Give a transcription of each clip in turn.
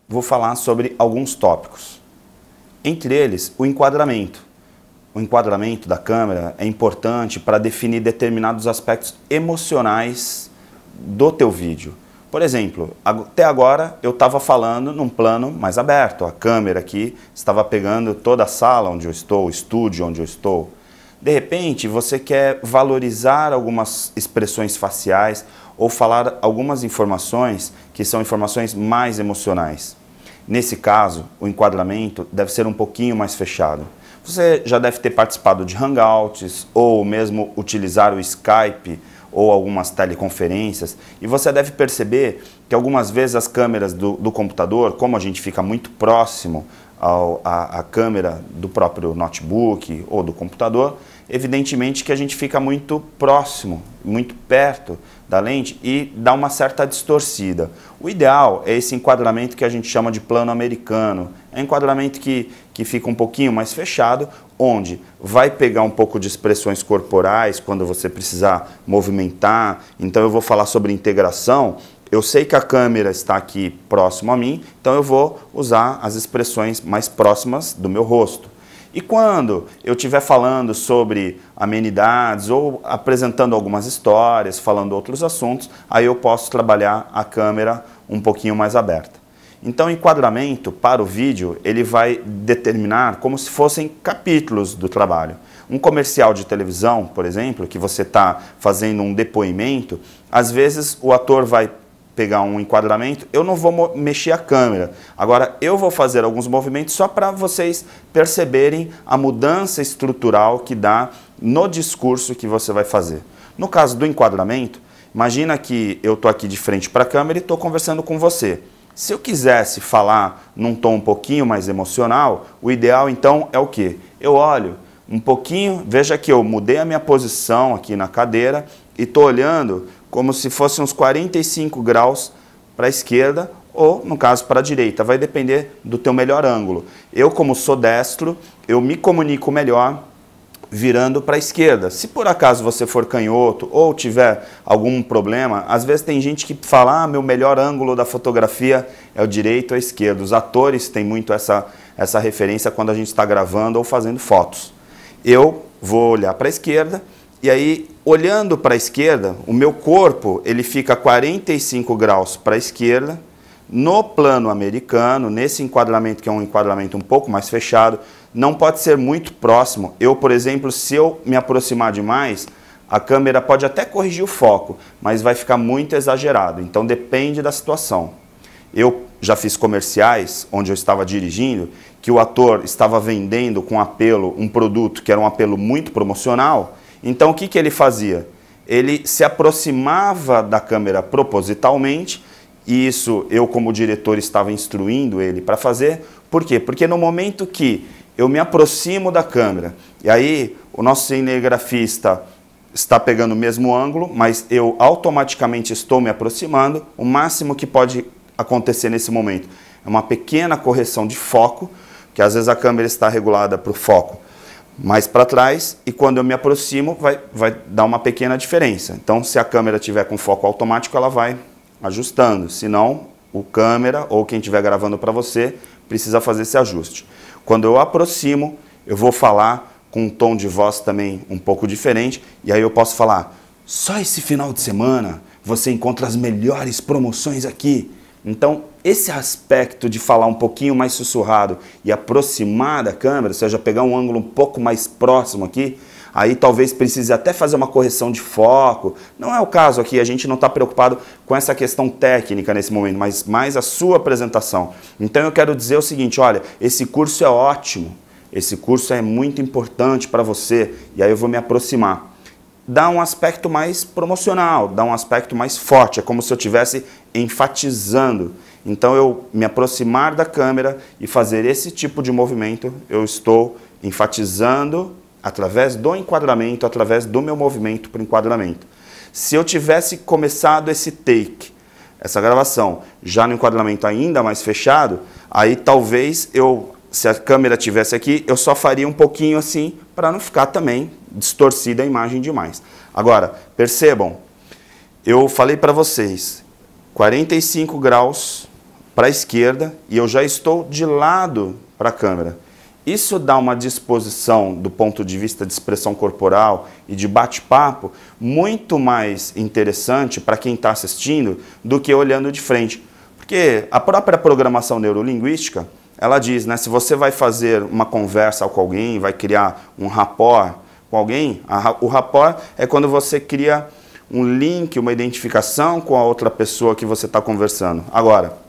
vou falar sobre alguns tópicos. Entre eles, o enquadramento. O enquadramento da câmera é importante para definir determinados aspectos emocionais do teu vídeo. Por exemplo, até agora eu estava falando num plano mais aberto. A câmera aqui estava pegando toda a sala onde eu estou, o estúdio onde eu estou. De repente, você quer valorizar algumas expressões faciais ou falar algumas informações que são informações mais emocionais. Nesse caso, o enquadramento deve ser um pouquinho mais fechado. Você já deve ter participado de Hangouts ou mesmo utilizar o Skype ou algumas teleconferências, e você deve perceber que algumas vezes as câmeras do computador, como a gente fica muito próximo à câmera do próprio notebook ou do computador, evidentemente que a gente fica muito próximo, muito perto da lente e dá uma certa distorcida. O ideal é esse enquadramento que a gente chama de plano americano. É um enquadramento que fica um pouquinho mais fechado, onde vai pegar um pouco de expressões corporais quando você precisar movimentar. Então eu vou falar sobre integração. Eu sei que a câmera está aqui próximo a mim, então eu vou usar as expressões mais próximas do meu rosto. E quando eu estiver falando sobre amenidades ou apresentando algumas histórias, falando outros assuntos, aí eu posso trabalhar a câmera um pouquinho mais aberta. Então o enquadramento para o vídeo, ele vai determinar como se fossem capítulos do trabalho. Um comercial de televisão, por exemplo, que você está fazendo um depoimento, às vezes o ator vai pegar um enquadramento, eu não vou mexer a câmera. Agora, eu vou fazer alguns movimentos só para vocês perceberem a mudança estrutural que dá no discurso que você vai fazer. No caso do enquadramento, imagina que eu estou aqui de frente para a câmera e estou conversando com você. Se eu quisesse falar num tom um pouquinho mais emocional, o ideal então é o quê? Eu olho um pouquinho, veja que eu mudei a minha posição aqui na cadeira e estou olhando como se fosse uns 45 graus para a esquerda ou, no caso, para a direita. Vai depender do teu melhor ângulo. Eu, como sou destro, eu me comunico melhor virando para a esquerda. Se por acaso você for canhoto ou tiver algum problema, às vezes tem gente que fala, meu melhor ângulo da fotografia é o direito ou a esquerda. Os atores têm muito essa referência quando a gente está gravando ou fazendo fotos. Eu vou olhar para a esquerda e aí, olhando para a esquerda, o meu corpo ele fica 45 graus para a esquerda, no plano americano, nesse enquadramento que é um enquadramento um pouco mais fechado, não pode ser muito próximo. Eu, por exemplo, se eu me aproximar demais, a câmera pode até corrigir o foco, mas vai ficar muito exagerado, então depende da situação. Eu já fiz comerciais onde eu estava dirigindo, que o ator estava vendendo com apelo um produto que era um apelo muito promocional. Então o que ele fazia? Ele se aproximava da câmera propositalmente, e isso eu como diretor estava instruindo ele para fazer. Por quê? Porque no momento que eu me aproximo da câmera, e aí o nosso cinegrafista está pegando o mesmo ângulo, mas eu automaticamente estou me aproximando, o máximo que pode acontecer nesse momento é uma pequena correção de foco, que às vezes a câmera está regulada para o foco mais para trás, e quando eu me aproximo vai dar uma pequena diferença. Então, se a câmera tiver com foco automático, ela vai ajustando, senão o câmera ou quem estiver gravando para você precisa fazer esse ajuste. Quando eu aproximo, eu vou falar com um tom de voz também um pouco diferente, e aí eu posso falar, só esse final de semana você encontra as melhores promoções aqui. Então, esse aspecto de falar um pouquinho mais sussurrado e aproximar da câmera, ou seja, pegar um ângulo um pouco mais próximo aqui, aí talvez precise até fazer uma correção de foco. Não é o caso aqui, a gente não está preocupado com essa questão técnica nesse momento, mas mais a sua apresentação. Então eu quero dizer o seguinte, olha, esse curso é ótimo, esse curso é muito importante para você, e aí eu vou me aproximar. Dá um aspecto mais promocional, dá um aspecto mais forte, é como se eu estivesse enfatizando. Então eu me aproximar da câmera e fazer esse tipo de movimento, eu estou enfatizando através do enquadramento, através do meu movimento para o enquadramento. Se eu tivesse começado esse take, essa gravação, já no enquadramento ainda mais fechado, aí talvez se a câmera estivesse aqui, eu só faria um pouquinho assim, para não ficar também distorcida a imagem demais. Agora, percebam, eu falei para vocês, 45 graus para a esquerda e eu já estou de lado para a câmera. Isso dá uma disposição do ponto de vista de expressão corporal e de bate-papo muito mais interessante para quem está assistindo do que olhando de frente. Porque a própria programação neurolinguística, ela diz, né, se você vai fazer uma conversa com alguém, vai criar um rapport com alguém, o rapport é quando você cria um link, uma identificação com a outra pessoa que você está conversando. Agora,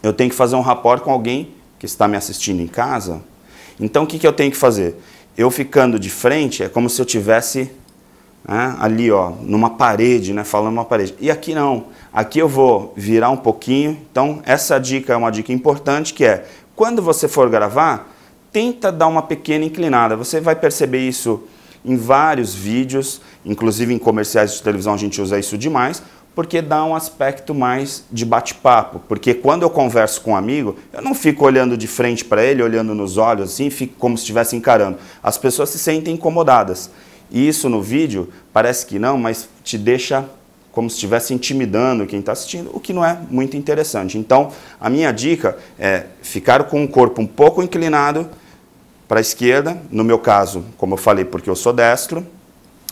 eu tenho que fazer um rapport com alguém que está me assistindo em casa. Então, o que eu tenho que fazer? Eu ficando de frente, é como se eu tivesse ali, ó, numa parede, né, falando numa parede. E aqui não. Aqui eu vou virar um pouquinho. Então, essa dica é uma dica importante, que é, quando você for gravar, tenta dar uma pequena inclinada. Você vai perceber isso em vários vídeos, inclusive em comerciais de televisão a gente usa isso demais, porque dá um aspecto mais de bate-papo. Porque quando eu converso com um amigo, eu não fico olhando de frente para ele, olhando nos olhos assim, fico como se estivesse encarando. As pessoas se sentem incomodadas. E isso no vídeo parece que não, mas te deixa como se estivesse intimidando quem está assistindo, o que não é muito interessante. Então, a minha dica é ficar com o corpo um pouco inclinado para a esquerda, no meu caso, como eu falei, porque eu sou destro.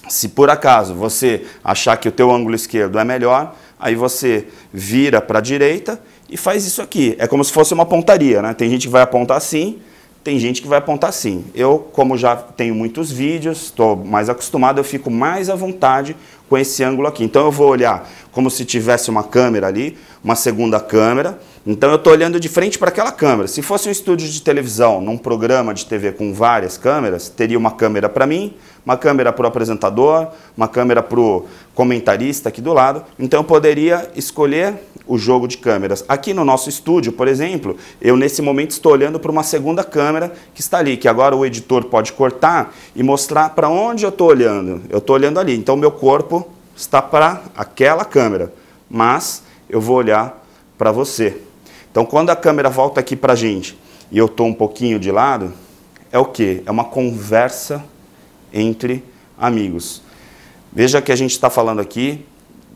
Se por acaso você achar que o teu ângulo esquerdo é melhor, aí você vira para a direita e faz isso aqui. É como se fosse uma pontaria, né? Tem gente que vai apontar assim, tem gente que vai apontar assim. Eu, como já tenho muitos vídeos, estou mais acostumado, eu fico mais à vontade com esse ângulo aqui. Então eu vou olhar como se tivesse uma câmera ali, uma segunda câmera. Então eu estou olhando de frente para aquela câmera. Se fosse um estúdio de televisão, num programa de TV com várias câmeras, teria uma câmera para mim, uma câmera para o apresentador, uma câmera para o comentarista aqui do lado. Então eu poderia escolher o jogo de câmeras. Aqui no nosso estúdio, por exemplo, eu nesse momento estou olhando para uma segunda câmera que está ali, que agora o editor pode cortar e mostrar para onde eu estou olhando. Eu estou olhando ali, então meu corpo está para aquela câmera, mas eu vou olhar para você. Então quando a câmera volta aqui para a gente e eu estou um pouquinho de lado, é o quê? É uma conversa entre amigos. Veja que a gente está falando aqui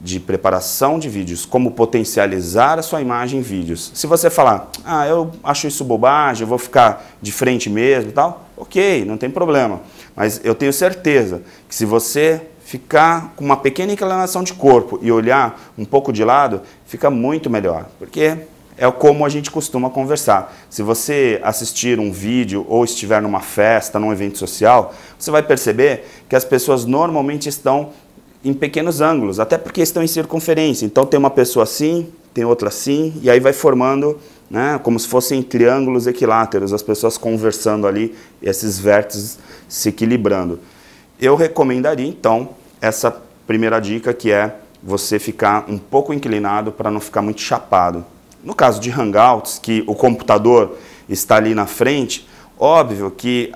de preparação de vídeos, como potencializar a sua imagem em vídeos. Se você falar, eu acho isso bobagem, eu vou ficar de frente mesmo e tal, ok, não tem problema. Mas eu tenho certeza que se você ficar com uma pequena inclinação de corpo e olhar um pouco de lado, fica muito melhor, porque é como a gente costuma conversar. Se você assistir um vídeo ou estiver numa festa, num evento social, você vai perceber que as pessoas normalmente estão em pequenos ângulos, até porque estão em circunferência. Então tem uma pessoa assim, tem outra assim, e aí vai formando, né, como se fossem triângulos equiláteros, as pessoas conversando ali, esses vértices se equilibrando. Eu recomendaria, então, essa primeira dica, que é você ficar um pouco inclinado para não ficar muito chapado. No caso de Hangouts, que o computador está ali na frente, óbvio que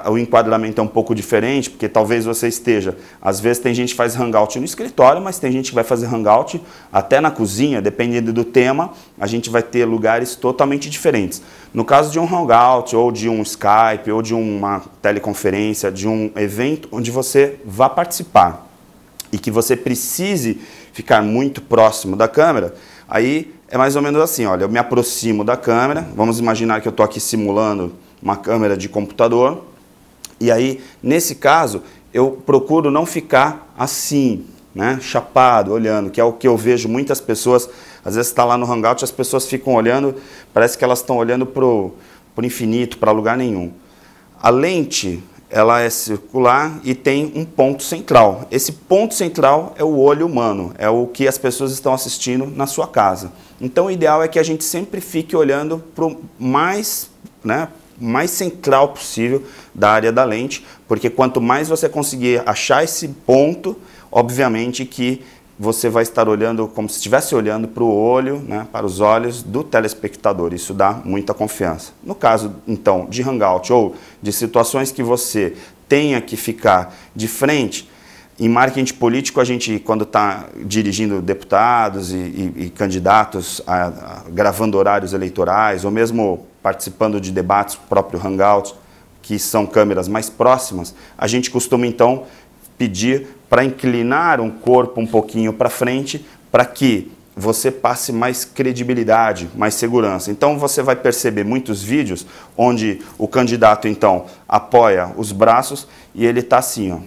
o enquadramento é um pouco diferente, porque talvez você esteja... Às vezes tem gente que faz Hangout no escritório, mas tem gente que vai fazer Hangout até na cozinha, dependendo do tema, a gente vai ter lugares totalmente diferentes. No caso de um Hangout, ou de um Skype, ou de uma teleconferência, de um evento onde você vá participar e que você precise ficar muito próximo da câmera, aí é mais ou menos assim, olha, eu me aproximo da câmera, vamos imaginar que eu estou aqui simulando uma câmera de computador, e aí, nesse caso, eu procuro não ficar assim, né, chapado, olhando, que é o que eu vejo muitas pessoas, às vezes está lá no Hangout, as pessoas ficam olhando, parece que elas estão olhando para o infinito, para lugar nenhum. A lente, ela é circular e tem um ponto central. Esse ponto central é o olho humano, é o que as pessoas estão assistindo na sua casa. Então, o ideal é que a gente sempre fique olhando para o mais central possível da área da lente, porque quanto mais você conseguir achar esse ponto, obviamente que você vai estar olhando como se estivesse olhando para o olho, né, para os olhos do telespectador. Isso dá muita confiança. No caso, então, de Hangout ou de situações que você tenha que ficar de frente, em marketing político, a gente, quando está dirigindo deputados e candidatos, gravando horários eleitorais, ou mesmo participando de debates, próprio Hangout, que são câmeras mais próximas, a gente costuma, então, pedir para inclinar um corpo um pouquinho para frente, para que você passe mais credibilidade, mais segurança. Então você vai perceber muitos vídeos onde o candidato então apoia os braços e ele está assim, ó.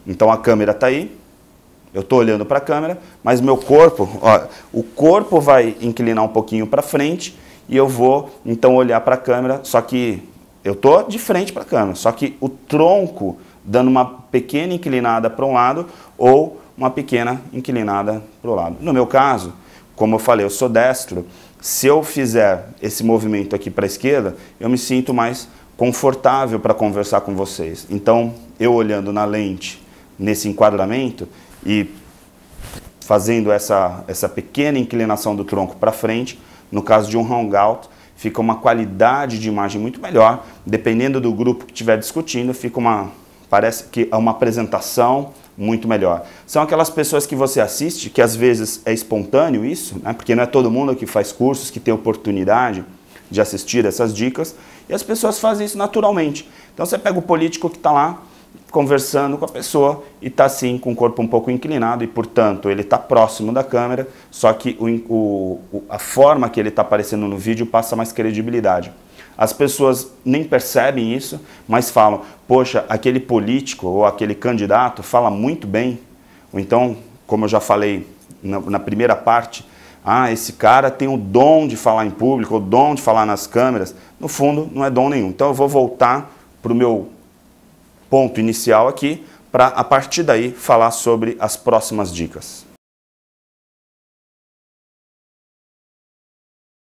Então a câmera está aí, eu estou olhando para a câmera, mas meu corpo, ó, o corpo vai inclinar um pouquinho para frente e eu vou então olhar para a câmera, só que eu estou de frente para a câmera, só que o tronco dando uma pequena inclinada para um lado ou uma pequena inclinada para o lado. No meu caso, como eu falei, eu sou destro, se eu fizer esse movimento aqui para a esquerda, eu me sinto mais confortável para conversar com vocês. Então, eu olhando na lente, nesse enquadramento e fazendo essa pequena inclinação do tronco para frente, no caso de um hangout, fica uma qualidade de imagem muito melhor. Dependendo do grupo que estiver discutindo, parece que é uma apresentação muito melhor. São aquelas pessoas que você assiste, que às vezes é espontâneo isso, né? Porque não é todo mundo que faz cursos, que tem oportunidade de assistir essas dicas, e as pessoas fazem isso naturalmente. Então você pega o político que está lá, conversando com a pessoa, e está assim, com o corpo um pouco inclinado, e portanto ele está próximo da câmera, só que a forma que ele está aparecendo no vídeo passa mais credibilidade. As pessoas nem percebem isso, mas falam, poxa, aquele político ou aquele candidato fala muito bem. Ou então, como eu já falei na primeira parte, esse cara tem o dom de falar em público, o dom de falar nas câmeras. No fundo, não é dom nenhum. Então eu vou voltar para o meu ponto inicial aqui, para a partir daí falar sobre as próximas dicas.